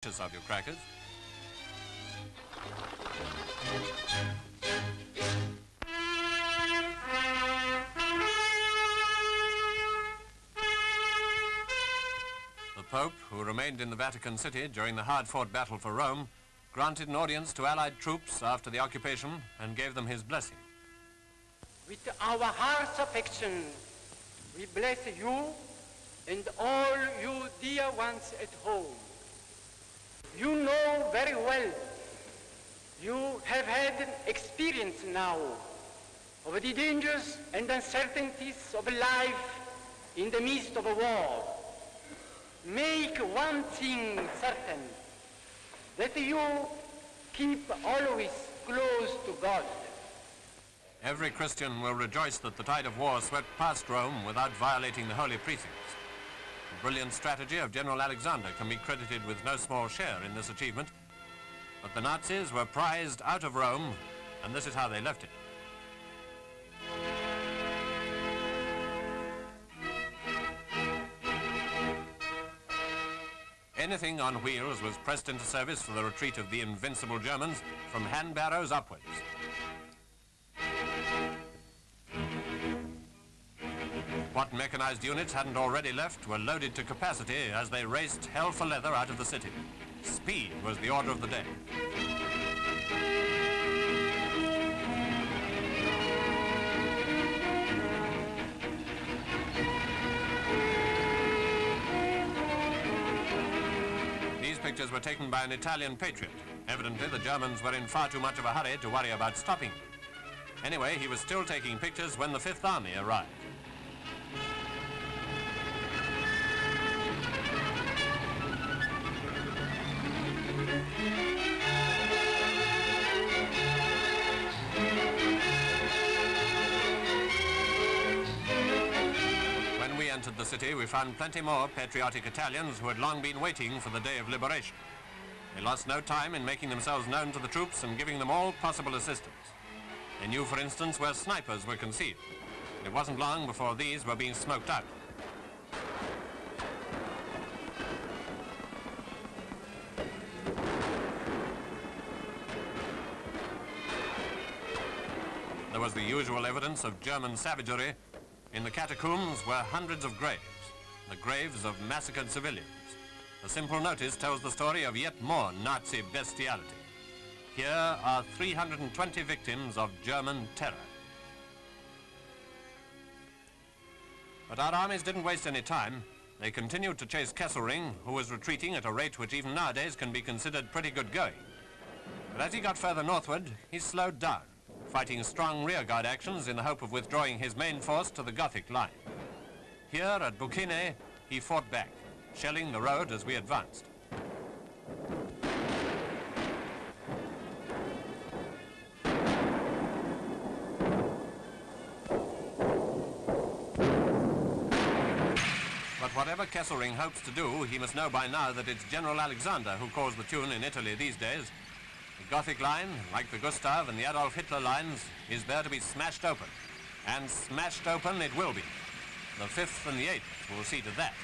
Of your crackers. The Pope, who remained in the Vatican City during the hard-fought battle for Rome, granted an audience to Allied troops after the occupation and gave them his blessing. With our heart's affection, we bless you and all you dear ones at home. You know very well, you have had an experience now of the dangers and uncertainties of life in the midst of a war. Make one thing certain, that you keep always close to God. Every Christian will rejoice that the tide of war swept past Rome without violating the holy precincts. The brilliant strategy of General Alexander can be credited with no small share in this achievement, but the Nazis were prized out of Rome, and this is how they left it. Anything on wheels was pressed into service for the retreat of the invincible Germans from hand barrows upwards. What mechanized units hadn't already left were loaded to capacity as they raced hell for leather out of the city. Speed was the order of the day. These pictures were taken by an Italian patriot. Evidently, the Germans were in far too much of a hurry to worry about stopping. Anyway, he was still taking pictures when the Fifth Army arrived. When we entered the city, we found plenty more patriotic Italians who had long been waiting for the day of liberation. They lost no time in making themselves known to the troops and giving them all possible assistance. They knew, for instance, where snipers were concealed. It wasn't long before these were being smoked out. There was the usual evidence of German savagery. In the catacombs were hundreds of graves, the graves of massacred civilians. A simple notice tells the story of yet more Nazi bestiality. Here are 320 victims of German terror. But our armies didn't waste any time. They continued to chase Kesselring, who was retreating at a rate which even nowadays can be considered pretty good going. But as he got further northward, he slowed down, fighting strong rearguard actions in the hope of withdrawing his main force to the Gothic line. Here at Bucine, he fought back, shelling the road as we advanced. But whatever Kesselring hopes to do, he must know by now that it's General Alexander who calls the tune in Italy these days. The Gothic line, like the Gustav and the Adolf Hitler lines, is there to be smashed open. And smashed open it will be. The 5th and the 8th will see to that.